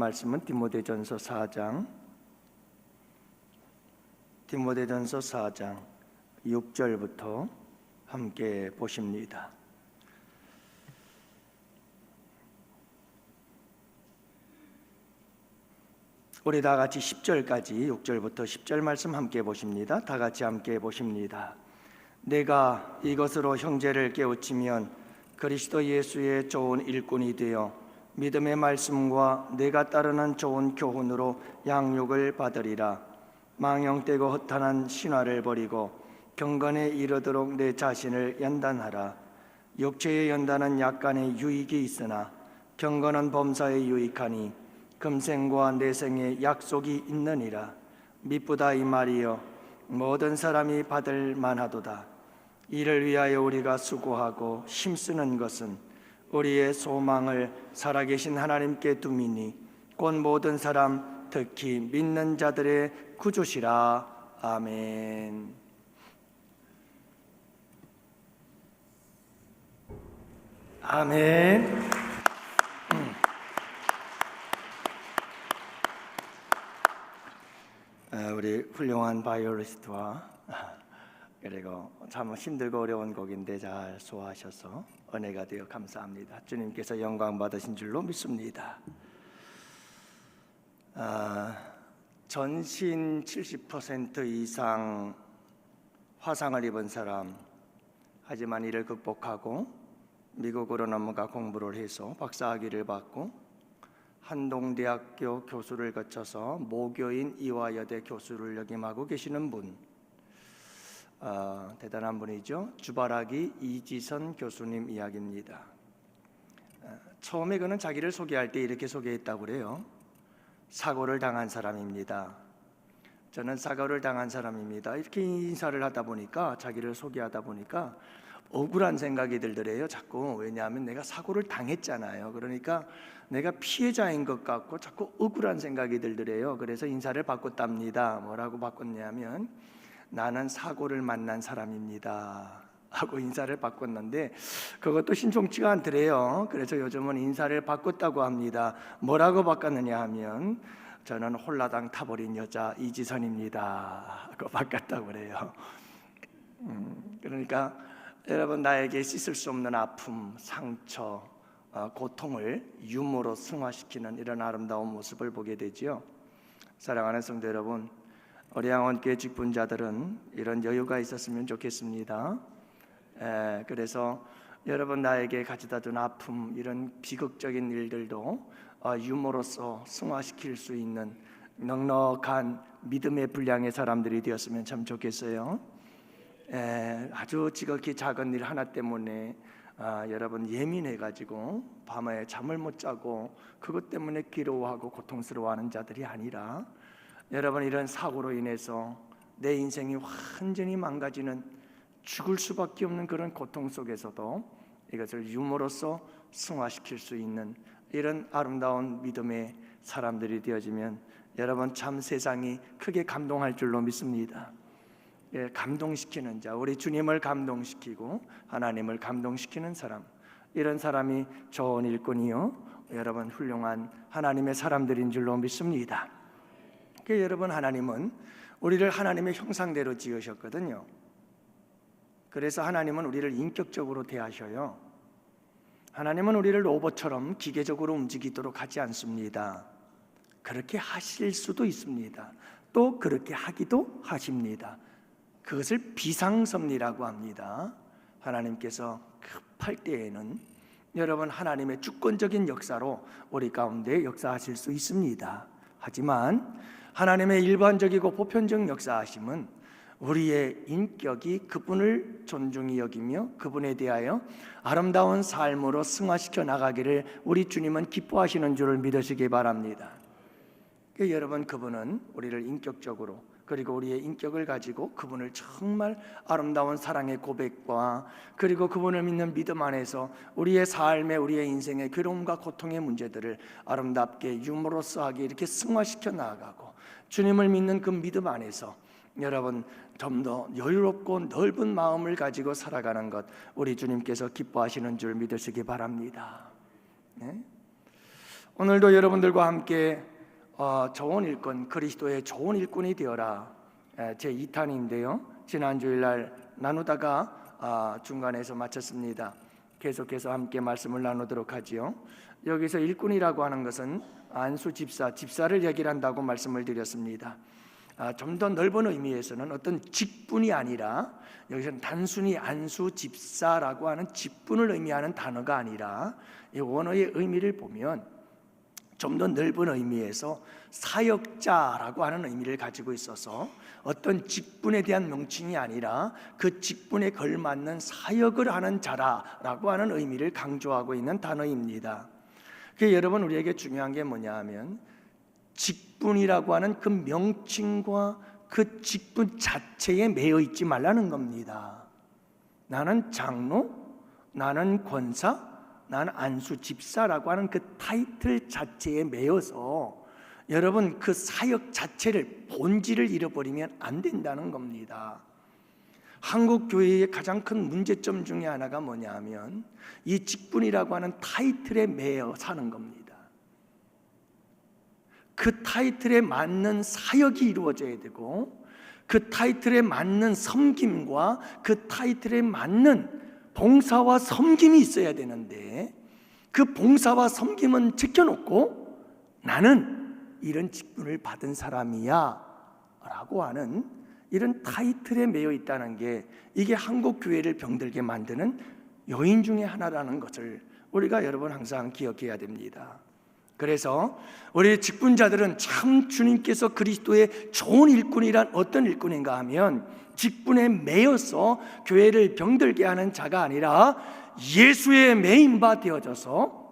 말씀은 디모데전서 4장 6절부터 함께 보십니다. 우리 다 같이 10절까지 6절부터 10절 말씀 함께 보십니다. 다 같이 함께 보십니다. 내가 이것으로 형제를 깨우치면 그리스도 예수의 좋은 일꾼이 되어 믿음의 말씀과 내가 따르는 좋은 교훈으로 양육을 받으리라. 망령되고 허탄한 신화를 버리고 경건에 이르도록 내 자신을 연단하라. 육체의 연단은 약간의 유익이 있으나 경건은 범사에 유익하니 금생과 내생에 약속이 있느니라. 미쁘다 이 말이여 모든 사람이 받을 만하도다. 이를 위하여 우리가 수고하고 힘쓰는 것은 우리의 소망을 살아계신 하나님께 둠이니 곧 모든 사람 특히 믿는 자들의 구주시라. 아멘. 아멘. 우리 훌륭한 바이올리스트와 그리고 참 힘들고 어려운 곡인데 잘 소화하셔서 은혜가 되어 감사합니다. 주님께서 영광 받으신 줄로 믿습니다. 전신 70% 이상 화상을 입은 사람, 하지만 이를 극복하고 미국으로 넘어가 공부를 해서 박사학위를 받고 한동대학교 교수를 거쳐서 모교인 이화여대 교수를 역임하고 계시는 분, 대단한 분이죠. 주바라기 이지선 교수님 이야기입니다. 처음에 그는 자기를 소개할 때 이렇게 소개했다고 그래요. 사고를 당한 사람입니다. 저는 사고를 당한 사람입니다. 이렇게 인사를 하다 보니까, 자기를 소개하다 보니까 억울한 생각이 들더래요. 자꾸. 왜냐하면 내가 사고를 당했잖아요. 그러니까 내가 피해자인 것 같고 자꾸 억울한 생각이 들더래요. 그래서 인사를 바꿨답니다. 뭐라고 바꿨냐면 나는 사고를 만난 사람입니다 하고 인사를 바꿨는데 그것도 신통치가 않더래요. 그래서 요즘은 인사를 바꿨다고 합니다. 뭐라고 바꿨느냐 하면 저는 홀라당 타버린 여자 이지선입니다 하고 바꿨다고 그래요. 그러니까 여러분, 나에게 씻을 수 없는 아픔, 상처, 고통을 유머로 승화시키는 이런 아름다운 모습을 보게 되지요. 사랑하는 성도 여러분, 우리 양원교회 직분자들은 이런 여유가 있었으면 좋겠습니다. 그래서 여러분, 나에게 가져다준 아픔, 이런 비극적인 일들도 유머로서 승화시킬 수 있는 넉넉한 믿음의 분량의 사람들이 되었으면 참 좋겠어요. 아주 지극히 작은 일 하나 때문에 여러분 예민해가지고 밤에 잠을 못 자고 그것 때문에 괴로워하고 고통스러워하는 자들이 아니라, 여러분 이런 사고로 인해서 내 인생이 완전히 망가지는, 죽을 수밖에 없는 그런 고통 속에서도 이것을 유머로서 승화시킬 수 있는 이런 아름다운 믿음의 사람들이 되어지면 여러분 참 세상이 크게 감동할 줄로 믿습니다. 감동시키는 자, 우리 주님을 감동시키고 하나님을 감동시키는 사람, 이런 사람이 좋은 일꾼이요 여러분 훌륭한 하나님의 사람들인 줄로 믿습니다. 여러분, 하나님은 우리를 하나님의 형상대로 지으셨거든요. 그래서 하나님은 우리를 인격적으로 대하셔요. 하나님은 우리를 로봇처럼 기계적으로 움직이도록 하지 않습니다. 그렇게 하실 수도 있습니다. 또 그렇게 하기도 하십니다. 그것을 비상섭리라고 합니다. 하나님께서 급할 때에는 여러분 하나님의 주권적인 역사로 우리 가운데 역사하실 수 있습니다. 하지만 하나님의 일반적이고 보편적 역사하심은 우리의 인격이 그분을 존중히 여기며 그분에 대하여 아름다운 삶으로 승화시켜 나가기를 우리 주님은 기뻐하시는 줄을 믿으시기 바랍니다. 여러분, 그분은 우리를 인격적으로, 그리고 우리의 인격을 가지고 그분을 정말 아름다운 사랑의 고백과 그리고 그분을 믿는 믿음 안에서 우리의 삶에, 우리의 인생의 괴로움과 고통의 문제들을 아름답게 유머러스하게 이렇게 승화시켜 나아가고, 주님을 믿는 그 믿음 안에서 여러분 좀 더 여유롭고 넓은 마음을 가지고 살아가는 것, 우리 주님께서 기뻐하시는 줄 믿으시기 바랍니다. 네? 오늘도 여러분들과 함께 좋은 일꾼, 그리스도의 좋은 일꾼이 되어라 제 2탄인데요 지난 주일날 나누다가 중간에서 마쳤습니다. 계속해서 함께 말씀을 나누도록 하지요. 여기서 일꾼이라고 하는 것은 안수 집사를 얘기한다고 말씀을 드렸습니다. 좀 더 넓은 의미에서는 어떤 직분이 아니라, 여기서는 단순히 안수 집사라고 하는 직분을 의미하는 단어가 아니라 이 원어의 의미를 보면 좀 더 넓은 의미에서 사역자라고 하는 의미를 가지고 있어서 어떤 직분에 대한 명칭이 아니라 그 직분에 걸맞는 사역을 하는 자라라고 하는 의미를 강조하고 있는 단어입니다. 여러분, 우리에게 중요한 게 뭐냐 하면 직분이라고 하는 그 명칭과 그 직분 자체에 매여 있지 말라는 겁니다. 나는 장로, 나는 권사, 나는 안수 집사라고 하는 그 타이틀 자체에 매여서 여러분 그 사역 자체를, 본질을 잃어버리면 안 된다는 겁니다. 한국 교회의 가장 큰 문제점 중에 하나가 뭐냐 하면 이 직분이라고 하는 타이틀에 매여 사는 겁니다. 그 타이틀에 맞는 사역이 이루어져야 되고, 그 타이틀에 맞는 섬김과 그 타이틀에 맞는 봉사와 섬김이 있어야 되는데, 그 봉사와 섬김은 지켜놓고 나는 이런 직분을 받은 사람이야 라고 하는 이런 타이틀에 매여 있다는 게, 이게 한국 교회를 병들게 만드는 요인 중에 하나라는 것을 우리가 여러분 항상 기억해야 됩니다. 그래서 우리 직분자들은 참 주님께서 그리스도의 좋은 일꾼이란 어떤 일꾼인가 하면 직분에 매여서 교회를 병들게 하는 자가 아니라 예수의 메인바 되어져서,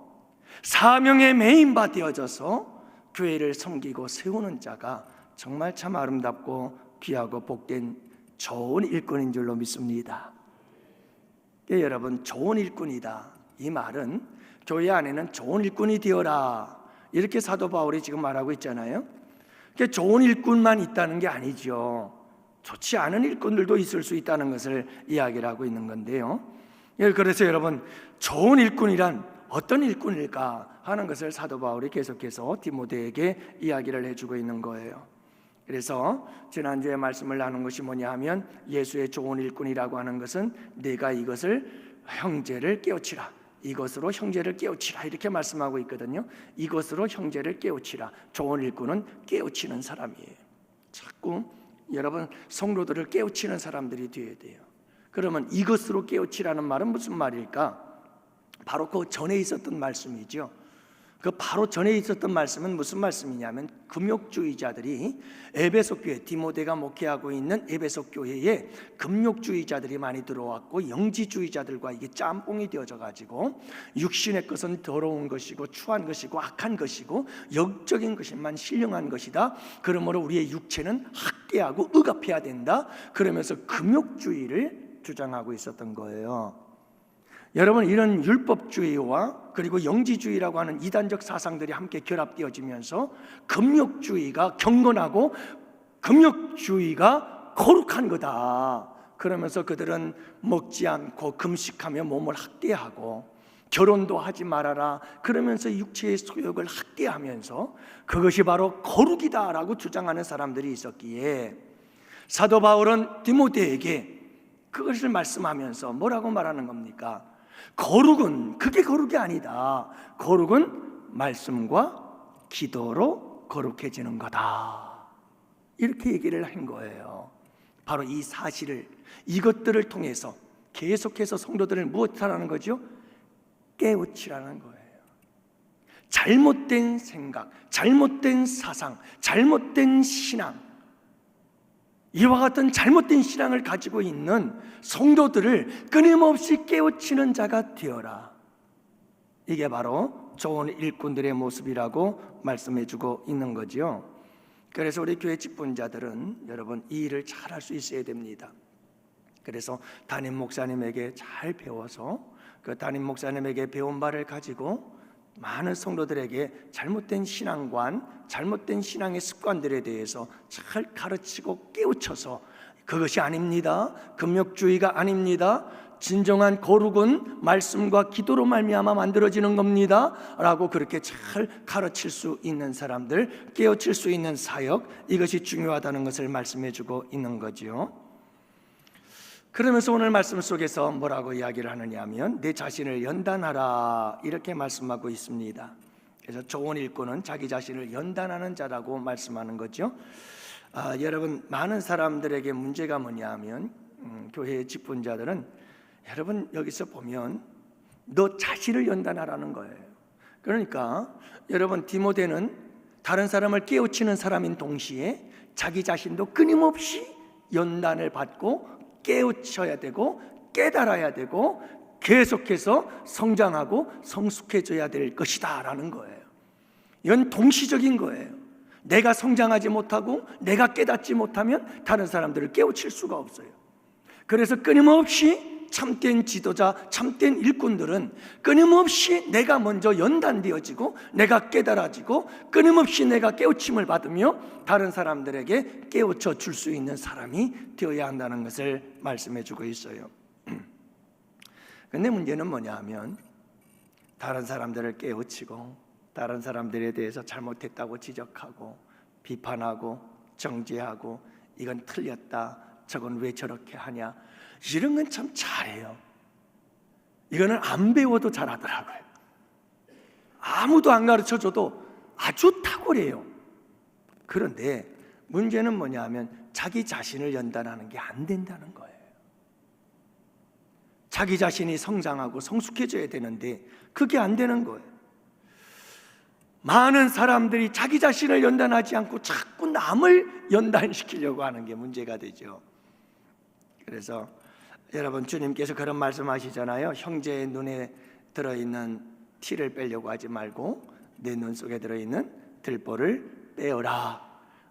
사명의 메인바 되어져서 교회를 섬기고 세우는 자가 정말 참 아름답고 귀하고 복된 좋은 일꾼인 줄로 믿습니다. 여러분, 좋은 일꾼이다, 이 말은 교회 안에는 좋은 일꾼이 되어라 이렇게 사도 바울이 지금 말하고 있잖아요. 좋은 일꾼만 있다는 게 아니죠. 좋지 않은 일꾼들도 있을 수 있다는 것을 이야기를 하고 있는 건데요. 그래서 여러분, 좋은 일꾼이란 어떤 일꾼일까 하는 것을 사도 바울이 계속해서 디모데에게 이야기를 해주고 있는 거예요. 그래서 지난주에 말씀을 나눈 것이 뭐냐 하면 예수의 좋은 일꾼이라고 하는 것은 내가 이것을 형제를 깨우치라, 이것으로 형제를 깨우치라 이렇게 말씀하고 있거든요. 이것으로 형제를 깨우치라. 좋은 일꾼은 깨우치는 사람이에요. 자꾸 여러분 성도들을 깨우치는 사람들이 되어야 돼요. 그러면 이것으로 깨우치라는 말은 무슨 말일까? 바로 그 전에 있었던 말씀이죠. 그 바로 전에 있었던 말씀은 무슨 말씀이냐면 금욕주의자들이 에베소 교회, 디모데가 목회하고 있는 에베소 교회에 금욕주의자들이 많이 들어왔고 영지주의자들과 이게 짬뽕이 되어져 가지고 육신의 것은 더러운 것이고 추한 것이고 악한 것이고 영적인 것만 신령한 것이다. 그러므로 우리의 육체는 학대하고 억압해야 된다. 그러면서 금욕주의를 주장하고 있었던 거예요. 여러분, 이런 율법주의와 그리고 영지주의라고 하는 이단적 사상들이 함께 결합되어지면서 금욕주의가 경건하고 금욕주의가 거룩한 거다. 그러면서 그들은 먹지 않고 금식하며 몸을 학대하고 결혼도 하지 말아라 그러면서 육체의 소욕을 학대하면서 그것이 바로 거룩이다라고 주장하는 사람들이 있었기에 사도 바울은 디모데에게 그것을 말씀하면서 뭐라고 말하는 겁니까? 거룩은 그게 거룩이 아니다. 거룩은 말씀과 기도로 거룩해지는 거다. 이렇게 얘기를 한 거예요. 바로 이 사실을, 이것들을 통해서 계속해서 성도들을 무엇하라는 거죠? 깨우치라는 거예요. 잘못된 생각, 잘못된 사상, 잘못된 신앙, 이와 같은 잘못된 신앙을 가지고 있는 성도들을 끊임없이 깨우치는 자가 되어라. 이게 바로 좋은 일꾼들의 모습이라고 말씀해주고 있는 거죠. 그래서 우리 교회 직분자들은 여러분 이 일을 잘 할 수 있어야 됩니다. 그래서 담임 목사님에게 잘 배워서 그 담임 목사님에게 배운 바를 가지고 많은 성도들에게 잘못된 신앙관, 잘못된 신앙의 습관들에 대해서 잘 가르치고 깨우쳐서 그것이 아닙니다. 금욕주의가 아닙니다. 진정한 거룩은 말씀과 기도로 말미암아 만들어지는 겁니다 라고 그렇게 잘 가르칠 수 있는 사람들, 깨우칠 수 있는 사역, 이것이 중요하다는 것을 말씀해 주고 있는 거죠. 그러면서 오늘 말씀 속에서 뭐라고 이야기를 하느냐 하면 내 자신을 연단하라 이렇게 말씀하고 있습니다. 그래서 좋은 일꾼은 자기 자신을 연단하는 자라고 말씀하는 거죠. 여러분, 많은 사람들에게 문제가 뭐냐 하면 교회의 직분자들은 여러분 여기서 보면 너 자신을 연단하라는 거예요. 그러니까 여러분, 디모데는 다른 사람을 깨우치는 사람인 동시에 자기 자신도 끊임없이 연단을 받고 깨우쳐야 되고 깨달아야 되고 계속해서 성장하고 성숙해져야 될 것이다 라는 거예요. 이건 동시적인 거예요. 내가 성장하지 못하고 내가 깨닫지 못하면 다른 사람들을 깨우칠 수가 없어요. 그래서 끊임없이 참된 지도자, 참된 일꾼들은 끊임없이 내가 먼저 연단되어지고 내가 깨달아지고 끊임없이 내가 깨우침을 받으며 다른 사람들에게 깨우쳐 줄 수 있는 사람이 되어야 한다는 것을 말씀해 주고 있어요. 근데 문제는 뭐냐 하면 다른 사람들을 깨우치고 다른 사람들에 대해서 잘못했다고 지적하고 비판하고 정죄하고 이건 틀렸다, 저건 왜 저렇게 하냐, 이런 건 참 잘해요. 이거는 안 배워도 잘하더라고요. 아무도 안 가르쳐줘도 아주 탁월해요. 그런데 문제는 뭐냐 하면 자기 자신을 연단하는 게 안 된다는 거예요. 자기 자신이 성장하고 성숙해져야 되는데 그게 안 되는 거예요. 많은 사람들이 자기 자신을 연단하지 않고 자꾸 남을 연단시키려고 하는 게 문제가 되죠. 그래서 여러분, 주님께서 그런 말씀하시잖아요. 형제의 눈에 들어있는 티를 빼려고 하지 말고 내 눈 속에 들어있는 들보를 빼어라.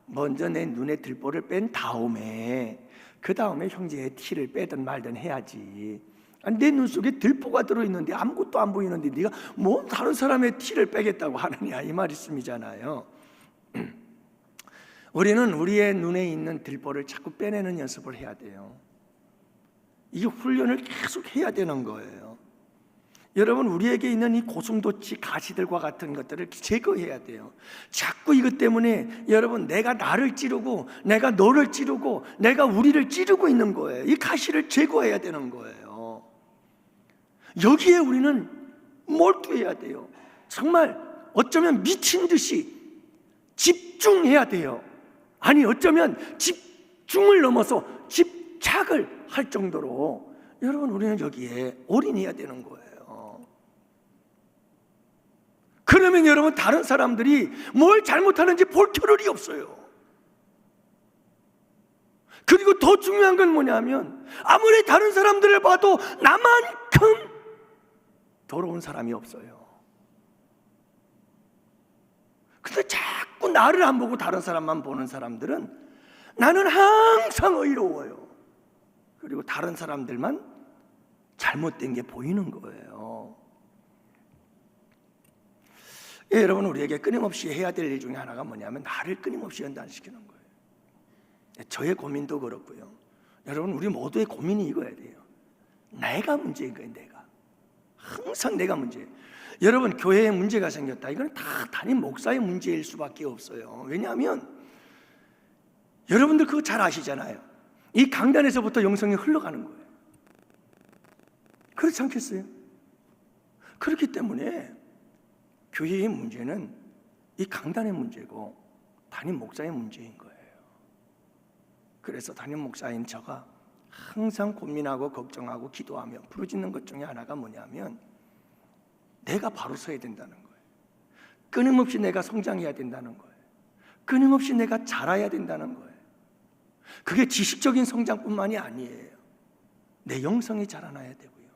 먼저 내 눈에 들보를 뺀 다음에 그 다음에 형제의 티를 빼든 말든 해야지. 내 눈 속에 들보가 들어있는데 아무것도 안 보이는데 네가 뭐 다른 사람의 티를 빼겠다고 하느냐, 이 말씀이잖아요. 우리는 우리의 눈에 있는 들보를 자꾸 빼내는 연습을 해야 돼요. 이 훈련을 계속 해야 되는 거예요. 여러분, 우리에게 있는 이 고슴도치 가시들과 같은 것들을 제거해야 돼요. 자꾸 이것 때문에 여러분, 내가 나를 찌르고 내가 너를 찌르고 내가 우리를 찌르고 있는 거예요. 이 가시를 제거해야 되는 거예요. 여기에 우리는 몰두해야 돼요. 정말 어쩌면 미친 듯이 집중해야 돼요. 아니, 어쩌면 집중을 넘어서 집착을 할 정도로 여러분, 우리는 여기에 올인해야 되는 거예요. 그러면 여러분, 다른 사람들이 뭘 잘못하는지 볼 겨를이 없어요. 그리고 더 중요한 건 뭐냐면 아무리 다른 사람들을 봐도 나만큼 더러운 사람이 없어요. 근데 자꾸 나를 안 보고 다른 사람만 보는 사람들은 나는 항상 의로워요. 그리고 다른 사람들만 잘못된 게 보이는 거예요. 예, 여러분, 우리에게 끊임없이 해야 될 일 중에 하나가 뭐냐면 나를 끊임없이 연단시키는 거예요. 저의 고민도 그렇고요. 여러분, 우리 모두의 고민이 이거야 돼요. 내가 문제인 거예요. 내가 항상 내가 문제예요. 여러분, 교회에 문제가 생겼다, 이건 다 담임 목사의 문제일 수밖에 없어요. 왜냐하면 여러분들 그거 잘 아시잖아요. 이 강단에서부터 영성이 흘러가는 거예요. 그렇지 않겠어요? 그렇기 때문에 교회의 문제는 이 강단의 문제고 담임 목사의 문제인 거예요. 그래서 담임 목사인 저가 항상 고민하고 걱정하고 기도하며 부르짖는 것 중에 하나가 뭐냐면 내가 바로 서야 된다는 거예요. 끊임없이 내가 성장해야 된다는 거예요. 끊임없이 내가 자라야 된다는 거예요. 그게 지식적인 성장뿐만이 아니에요. 내 영성이 자라나야 되고요,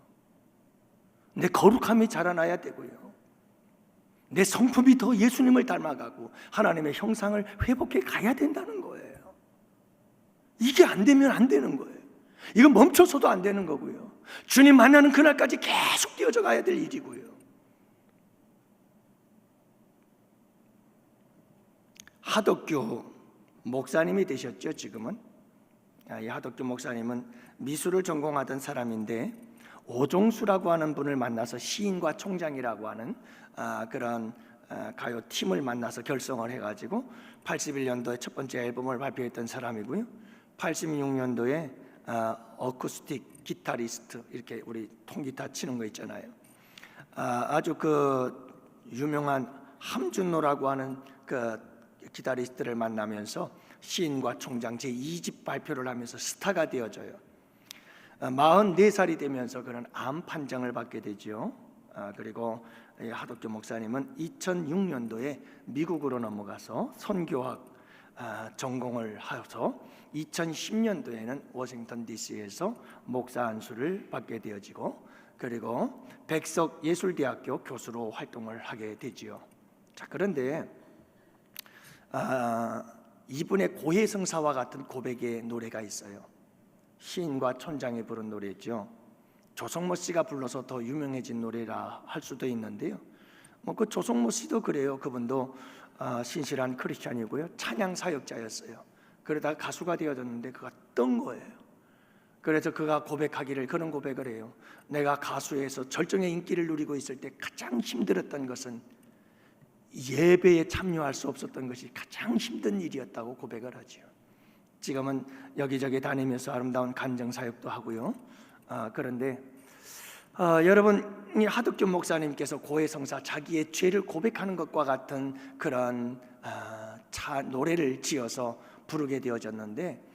내 거룩함이 자라나야 되고요, 내 성품이 더 예수님을 닮아가고 하나님의 형상을 회복해 가야 된다는 거예요. 이게 안 되면 안 되는 거예요. 이건 멈춰서도 안 되는 거고요, 주님 만나는 그날까지 계속 뛰어져 가야 될 일이고요. 하덕규 목사님이 되셨죠. 지금은 이 하덕규 목사님은 미술을 전공하던 사람인데 오종수라고 하는 분을 만나서 시인과 총장이라고 하는 그런 가요 팀을 만나서 결성을 해가지고 81년도에 첫 번째 앨범을 발표했던 사람이고요. 86년도에 어쿠스틱 기타리스트, 이렇게 우리 통기타 치는 거 있잖아요. 아주 그 유명한 함준노라고 하는 그 기타리스트를 만나면서 시인과 총장 제2집 발표를 하면서 스타가 되어져요. 44살이 되면서 그런 암 판정을 받게 되죠. 그리고 하덕규 목사님은 2006년도에 미국으로 넘어가서 선교학 전공을 하여서 2010년도에는 워싱턴 DC에서 목사 안수를 받게 되어지고, 그리고 백석 예술대학교 교수로 활동을 하게 되지요. 자, 그런데 이분의 고해성사와 같은 고백의 노래가 있어요. 시인과 촌장이 부른 노래죠. 조성모 씨가 불러서 더 유명해진 노래라 할 수도 있는데요. 그 조성모 씨도 그래요. 그분도 신실한 크리스찬이고요, 찬양 사역자였어요. 그러다가 가수가 되어졌는데 그가 뜬 거예요. 그래서 그가 고백하기를, 그런 고백을 해요. 내가 가수에서 절정의 인기를 누리고 있을 때 가장 힘들었던 것은 예배에 참여할 수 없었던 것이 가장 힘든 일이었다고 고백을 하죠. 지금은 여기저기 다니면서 아름다운 간정사역도 하고요. 그런데 여러분, 이 하덕규 목사님께서 고해성사, 자기의 죄를 고백하는 것과 같은 그런 노래를 지어서 부르게 되어졌는데,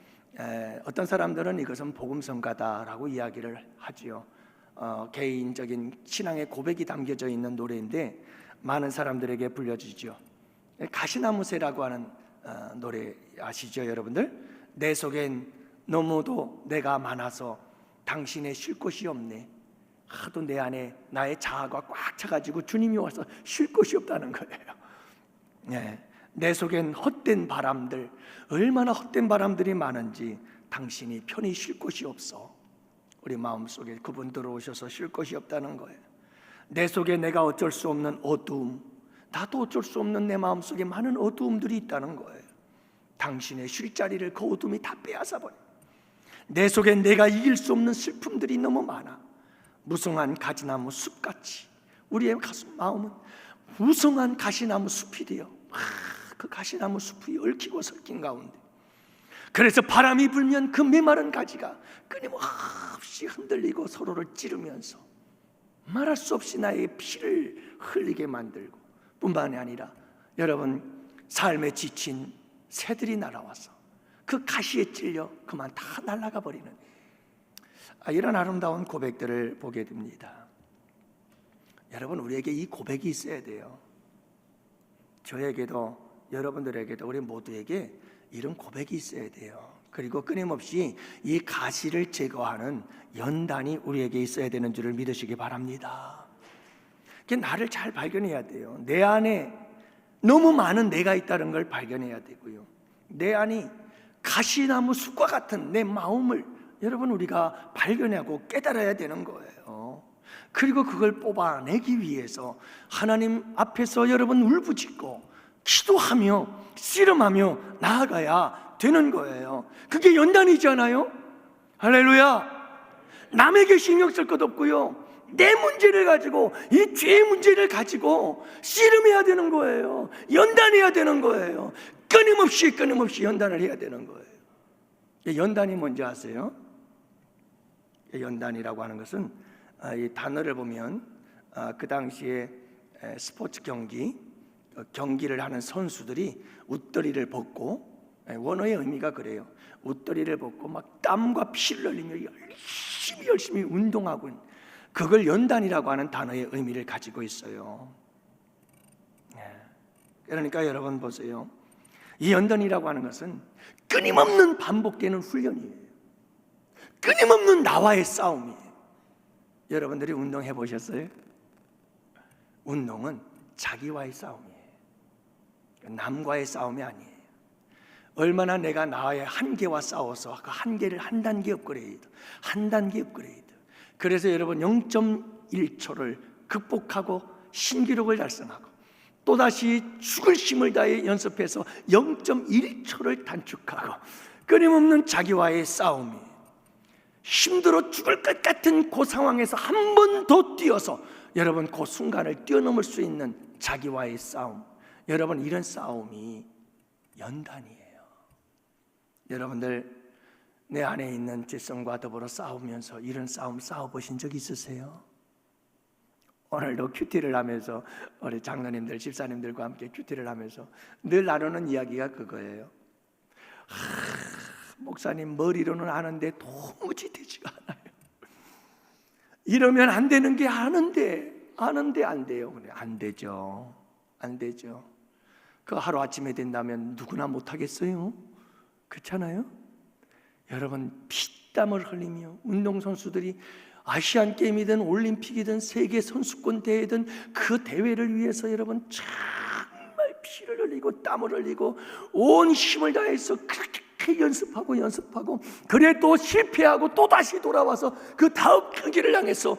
어떤 사람들은 이것은 복음성가다라고 이야기를 하지요. 개인적인 신앙의 고백이 담겨져 있는 노래인데 많은 사람들에게 불려지죠. 가시나무새라고 하는 노래 아시죠, 여러분들? 내 속엔 너무도 내가 많아서 당신의 쉴 곳이 없네. 하도 내 안에 나의 자아가 꽉 차가지고 주님이 와서 쉴 곳이 없다는 거예요. 내 속엔 헛된 바람들, 얼마나 헛된 바람들이 많은지 당신이 편히 쉴 곳이 없어. 우리 마음속에 그분 들어오셔서 쉴 곳이 없다는 거예요. 내 속에 내가 어쩔 수 없는 어두움, 나도 어쩔 수 없는 내 마음속에 많은 어두움들이 있다는 거예요. 당신의 쉴 자리를 그 어둠이 다 빼앗아버려. 내 속에 내가 이길 수 없는 슬픔들이 너무 많아. 무성한 가지나무 숲같이 우리의 마음은 무성한 가시나무 숲이 되어 그 가시나무 숲이 얽히고 설킨 가운데, 그래서 바람이 불면 그 메마른 가지가 끊임없이 흔들리고 서로를 찌르면서 말할 수 없이 나의 피를 흘리게 만들고, 뿐만이 아니라 여러분, 삶에 지친 새들이 날아와서 그 가시에 찔려 그만 다 날아가 버리는 이런 아름다운 고백들을 보게 됩니다. 여러분, 우리에게 이 고백이 있어야 돼요. 저에게도 여러분들에게도 우리 모두에게 이런 고백이 있어야 돼요. 그리고 끊임없이 이 가시를 제거하는 연단이 우리에게 있어야 되는 줄을 믿으시기 바랍니다. 나를 잘 발견해야 돼요. 내 안에 너무 많은 내가 있다는 걸 발견해야 되고요. 내 안이 가시나무 숲과 같은 내 마음을 여러분 우리가 발견하고 깨달아야 되는 거예요. 그리고 그걸 뽑아내기 위해서 하나님 앞에서 여러분 울부짖고 기도하며 씨름하며 나아가야 되는 거예요. 그게 연단이잖아요. 할렐루야. 남에게 신경 쓸 것 없고요, 내 문제를 가지고, 이 죄의 문제를 가지고 씨름해야 되는 거예요. 연단해야 되는 거예요. 끊임없이 연단을 해야 되는 거예요. 연단이 뭔지 아세요? 연단이라고 하는 것은 이 단어를 보면 그 당시에 스포츠 경기를 하는 선수들이 웃더리를 벗고, 원어의 의미가 그래요. 웃더리를 벗고 막 땀과 피를 흘리며 열심히 운동하고, 그걸 연단이라고 하는 단어의 의미를 가지고 있어요. 그러니까 여러분 보세요. 이 연단이라고 하는 것은 끊임없는 반복되는 훈련이에요. 끊임없는 나와의 싸움이에요. 여러분들이 운동해 보셨어요? 운동은 자기와의 싸움이에요. 남과의 싸움이 아니에요. 얼마나 내가 나의 한계와 싸워서 그 한계를 한 단계 업그레이드. 그래서 여러분 0.1초를 극복하고 신기록을 달성하고, 또다시 죽을 힘을 다해 연습해서 0.1초를 단축하고, 끊임없는 자기와의 싸움이 힘들어 죽을 것 같은 그 상황에서 한 번 더 뛰어서 여러분 그 순간을 뛰어넘을 수 있는 자기와의 싸움, 여러분 이런 싸움이 연단이에요. 여러분들 내 안에 있는 죄성과 더불어 싸우면서 이런 싸움 싸워보신 적 있으세요? 오늘도 큐티를 하면서 우리 장로님들, 집사님들과 함께 큐티를 하면서 늘 나누는 이야기가 그거예요. 목사님 머리로는 아는데 도무지 되지가 않아요. 이러면 안 되는 게 아는데 안 돼요. 안 되죠. 안 되죠. 그 하루아침에 된다면 누구나 못하겠어요? 그렇잖아요? 여러분 피땀을 흘리며 운동선수들이 아시안 게임이든 올림픽이든 세계 선수권 대회든 그 대회를 위해서 여러분 정말 피를 흘리고 땀을 흘리고 온 힘을 다해서 그렇게 연습하고 그래도 실패하고 또다시 돌아와서 그 다음 경기를 향해서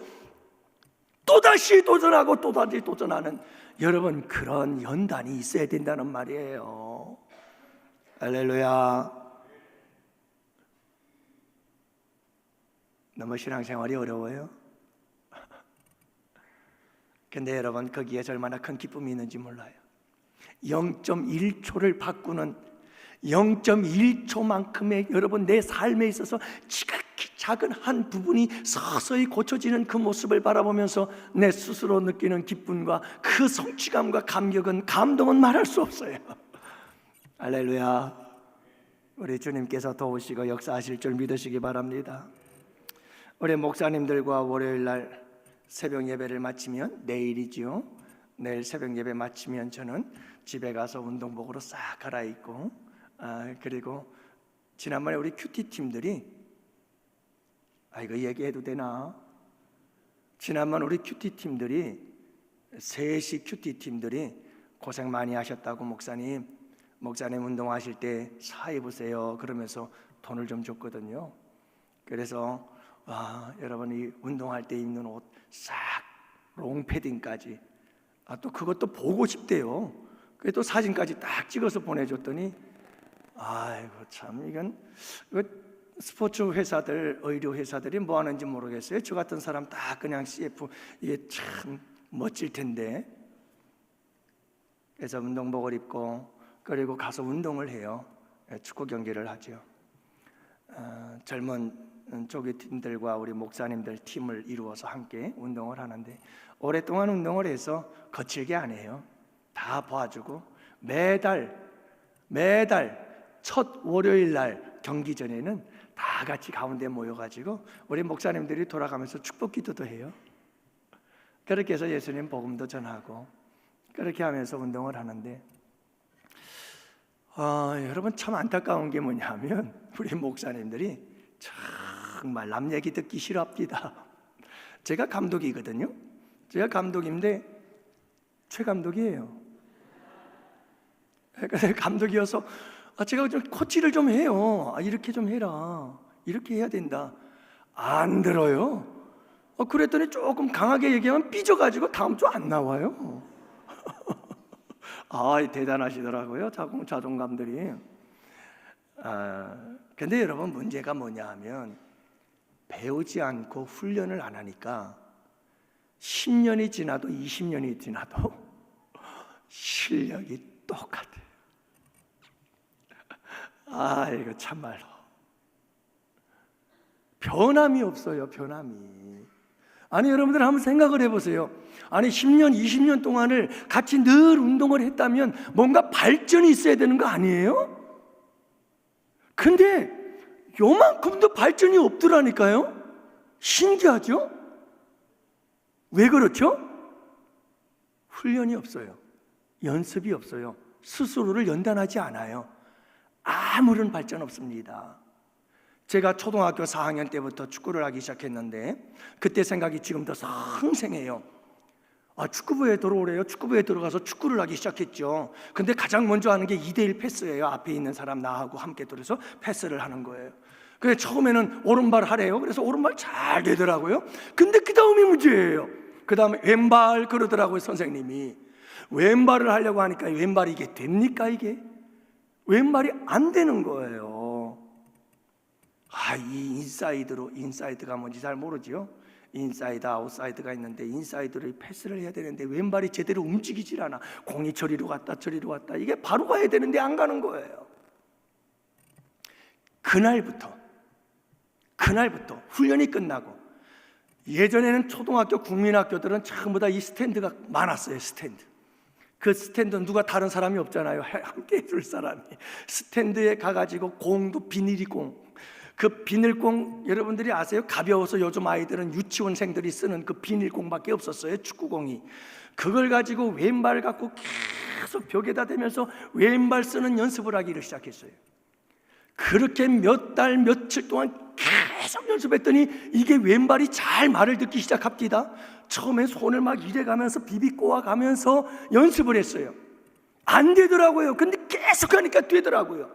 또다시 도전하고 또다시 도전하는 여러분 그런 연단이 있어야 된다는 말이에요. 할렐루야. 너무 신앙생활이 어려워요? 근데 여러분 거기에 얼마나 큰 기쁨이 있는지 몰라요. 0.1초를 바꾸는 0.1초만큼의 여러분 내 삶에 있어서 지극히 작은 한 부분이 서서히 고쳐지는 그 모습을 바라보면서 내 스스로 느끼는 기쁨과 그 성취감과 감동은 말할 수 없어요. 할렐루야. 우리 주님께서 도우시고 역사하실 줄 믿으시기 바랍니다. 우리 목사님들과 월요일 날 새벽 예배를 마치면 내일이지요. 내일 새벽 예배 마치면 저는 집에 가서 운동복으로 싹 갈아입고 그리고 지난번에 우리 큐티 팀들이 이거 얘기해도 되나? 지난번 우리 큐티 팀들이 셋이 큐티 팀들이 고생 많이 하셨다고 목사님 운동하실 때 사 입으세요 그러면서 돈을 좀 줬거든요. 그래서 여러분 이 운동할 때 입는 옷 싹 롱패딩까지 또 그것도 보고 싶대요. 그래서 또 사진까지 딱 찍어서 보내줬더니 아이고 참 이건 스포츠 회사들 의류 회사들이 뭐 하는지 모르겠어요. 저 같은 사람 다 그냥 CF 이게 참 멋질 텐데. 그래서 운동복을 입고 그리고 가서 운동을 해요. 축구 경기를 하죠. 젊은 조기 팀들과 우리 목사님들 팀을 이루어서 함께 운동을 하는데 오랫동안 운동을 해서 거칠게 안 해요. 다 봐주고 매달 첫 월요일 날 경기 전에는 다 같이 가운데 모여가지고 우리 목사님들이 돌아가면서 축복 기도도 해요. 그렇게 해서 예수님 복음도 전하고 그렇게 하면서 운동을 하는데 여러분 참 안타까운 게 뭐냐면 우리 목사님들이 정말 남 얘기 듣기 싫어합니다. 제가 감독이거든요. 제가 감독인데 최 감독이에요. 감독이어서 제가 좀 코치를 좀 해요. 이렇게 좀 해라. 이렇게 해야 된다. 안 들어요. 그랬더니 조금 강하게 얘기하면 삐져가지고 다음 주 안 나와요. 대단하시더라고요. 자존감들이. 근데 여러분 문제가 뭐냐 하면 배우지 않고 훈련을 안 하니까 10년이 지나도 20년이 지나도 실력이 똑같아요. 이거 참말로 변함이 없어요. 변함이. 여러분들 한번 생각을 해보세요. 10년, 20년 동안을 같이 늘 운동을 했다면 뭔가 발전이 있어야 되는 거 아니에요? 근데 요만큼도 발전이 없더라니까요. 신기하죠? 왜 그렇죠? 훈련이 없어요. 연습이 없어요. 스스로를 연단하지 않아요. 아무런 발전 없습니다. 제가 초등학교 4학년 때부터 축구를 하기 시작했는데 그때 생각이 지금도 생생해요. 축구부에 들어오래요. 축구부에 들어가서 축구를 하기 시작했죠. 근데 가장 먼저 하는 게 2대1 패스예요. 앞에 있는 사람 나하고 함께 들어서 패스를 하는 거예요. 그래서 처음에는 오른발 하래요. 그래서 오른발 잘 되더라고요. 근데 그 다음이 문제예요. 그 다음에 왼발 그러더라고요. 선생님이. 왼발을 하려고 하니까 왼발이 이게 됩니까 이게? 왼발이 안 되는 거예요. 이 인사이드가 뭔지 잘 모르지요. 인사이드 아웃사이드가 있는데 인사이드로 패스를 해야 되는데 왼발이 제대로 움직이질 않아. 공이 저리로 갔다 저리로 갔다. 이게 바로 가야 되는데 안 가는 거예요. 그날부터 훈련이 끝나고, 예전에는 초등학교 국민학교들은 전부 다 이 스탠드가 많았어요. 스탠드. 그 스탠드 누가 다른 사람이 없잖아요. 함께 해줄 사람이. 스탠드에 가가지고 공도 비닐공, 그 비닐공 여러분들이 아세요? 가벼워서 요즘 아이들은 유치원생들이 쓰는 그 비닐공밖에 없었어요. 축구공이. 그걸 가지고 왼발 갖고 계속 벽에다 대면서 왼발 쓰는 연습을 하기를 시작했어요. 그렇게 몇 달 며칠 동안 계속 연습했더니 이게 왼발이 잘 말을 듣기 시작합니다. 처음에 손을 막 이래가면서 비비꼬아 가면서 연습을 했어요. 안 되더라고요. 근데 계속 하니까 되더라고요.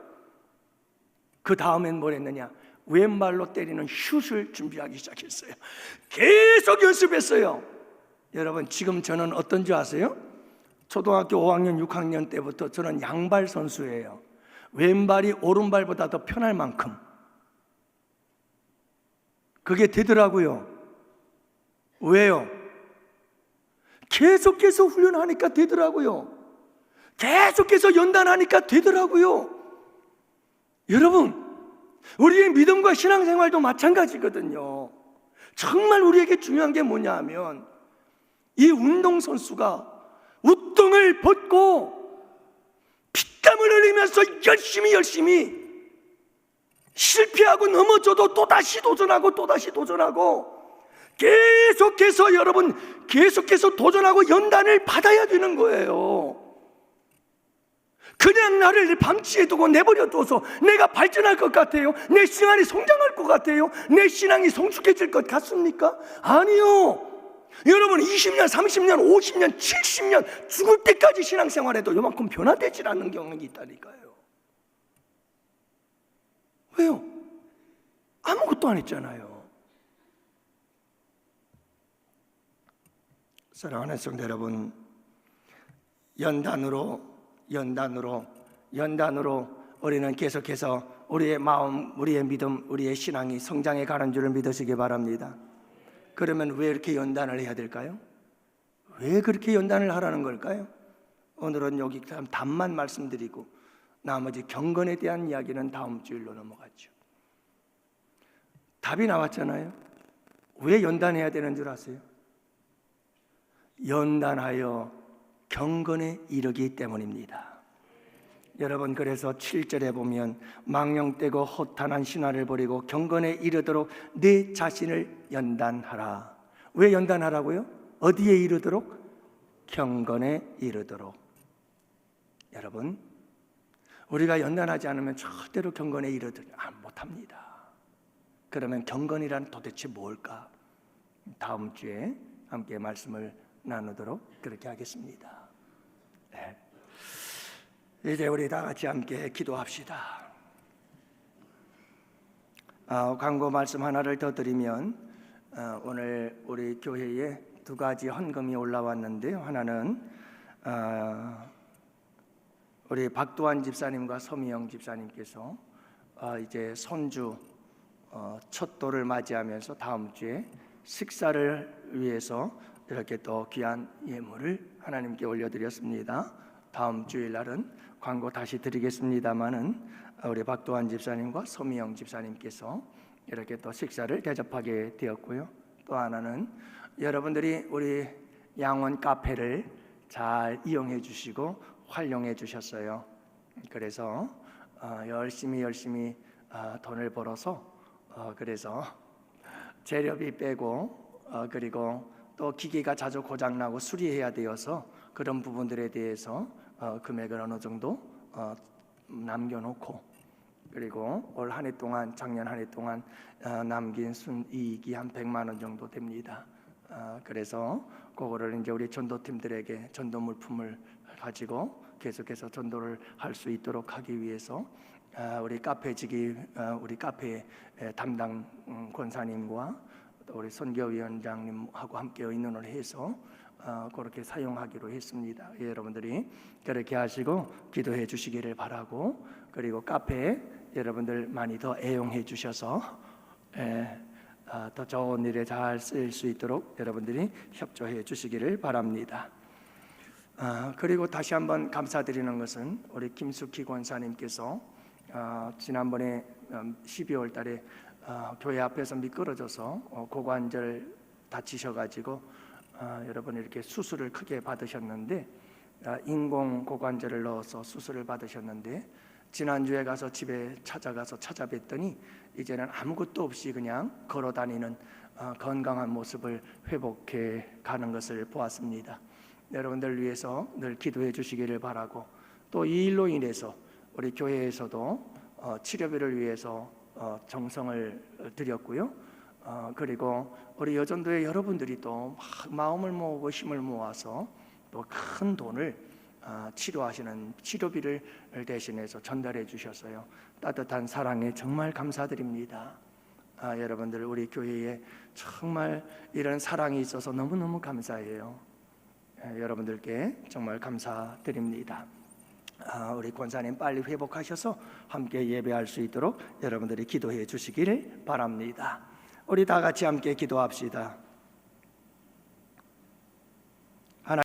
그 다음엔 뭘 했느냐? 왼발로 때리는 슛을 준비하기 시작했어요. 계속 연습했어요. 여러분, 지금 저는 어떤 줄 아세요? 초등학교 5학년 6학년 때부터 저는 양발 선수예요. 왼발이 오른발보다 더 편할 만큼 그게 되더라고요. 왜요? 계속해서 훈련하니까 되더라고요. 계속해서 연단하니까 되더라고요. 여러분, 우리의 믿음과 신앙생활도 마찬가지거든요. 정말 우리에게 중요한 게 뭐냐 하면, 이 운동선수가 우통을 벗고 피땀을 흘리면서 열심히 실패하고 넘어져도 또다시 도전하고 계속해서, 여러분, 계속해서 도전하고 연단을 받아야 되는 거예요. 그냥 나를 방치해 두고 내버려 둬서 내가 발전할 것 같아요? 내 신앙이 성장할 것 같아요? 내 신앙이 성숙해질 것 같습니까? 아니요. 여러분, 20년, 30년, 50년, 70년 죽을 때까지 신앙생활해도 요만큼 변화되질 않는 경향이 있다니까요. 왜요? 아무것도 안 했잖아요. 사랑하는 성도 여러분, 연단으로 우리는 계속해서 우리의 마음, 우리의 믿음, 우리의 신앙이 성장해 가는 줄을 믿으시기 바랍니다. 그러면 왜 이렇게 연단을 해야 될까요? 왜 그렇게 연단을 하라는 걸까요? 오늘은 여기 답만 말씀드리고 나머지 경건에 대한 이야기는 다음 주일로 넘어가죠. 답이 나왔잖아요. 왜 연단해야 되는 줄 아세요? 연단하여 경건에 이르기 때문입니다. 여러분, 그래서 7절에 보면 망령되고 허탄한 신화를 버리고 경건에 이르도록 내 자신을 연단하라. 왜 연단하라고요? 어디에 이르도록? 경건에 이르도록. 여러분, 우리가 연단하지 않으면 절대로 경건에 이르지 못합니다. 그러면 경건이란 도대체 뭘까? 다음 주에 함께 말씀을 나누도록 그렇게 하겠습니다. 네. 이제 우리 다 같이 함께 기도합시다. 광고 말씀 하나를 더 드리면, 오늘 우리 교회에 두 가지 헌금이 올라왔는데요. 하나는 우리 박도환 집사님과 서미영 집사님께서 이제 손주 첫 돌을 맞이하면서 다음 주에 식사를 위해서 이렇게 또 귀한 예물을 하나님께 올려드렸습니다. 다음 주일날은 광고 다시 드리겠습니다마는 우리 박도환 집사님과 서미영 집사님께서 이렇게 또 식사를 대접하게 되었고요. 또 하나는 여러분들이 우리 양원 카페를 잘 이용해 주시고 활용해 주셨어요. 그래서 열심히 돈을 벌어서 그래서 재료비 빼고 그리고 또 기계가 자주 고장나고 수리해야 되어서 그런 부분들에 대해서 금액을 어느 정도 남겨놓고, 그리고 올 한 해 동안, 작년 한 해 동안 남긴 순이익이 한 100만 원 정도 됩니다. 그래서 그거를 이제 우리 전도팀들에게 전도 물품을 가지고 계속해서 전도를 할 수 있도록 하기 위해서 우리 카페 담당 권사님과 또 우리 선교위원장님하고 함께 의논을 해서 그렇게 사용하기로 했습니다. 여러분들이 그렇게 하시고 기도해 주시기를 바라고, 그리고 카페에 여러분들 많이 더 애용해 주셔서 더 좋은 일에 잘 쓰일 수 있도록 여러분들이 협조해 주시기를 바랍니다. 그리고 다시 한번 감사드리는 것은 우리 김숙희 권사님께서 지난번에 12월 달에 교회 앞에서 미끄러져서 고관절 다치셔가지고 여러분 이렇게 수술을 크게 받으셨는데, 인공 고관절을 넣어서 수술을 받으셨는데, 지난주에 가서 집에 찾아가서 찾아뵀더니 이제는 아무것도 없이 그냥 걸어다니는 건강한 모습을 회복해 가는 것을 보았습니다. 여러분들 위해서 늘 기도해 주시기를 바라고, 또 이 일로 인해서 우리 교회에서도 치료비를 위해서 정성을 들였고요. 그리고 우리 여전도의 여러분들이 또 마음을 모으고 힘을 모아서 또 큰 돈을 치료하시는 치료비를 대신해서 전달해 주셔서요, 따뜻한 사랑에 정말 감사드립니다. 여러분들 우리 교회에 정말 이런 사랑이 있어서 너무너무 감사해요. 여러분들께 정말 감사드립니다. 우리 권사님 빨리 회복하셔서 함께 예배할 수 있도록 여러분들이 기도해 주시기를 바랍니다. 우리 다 같이 함께 기도합시다.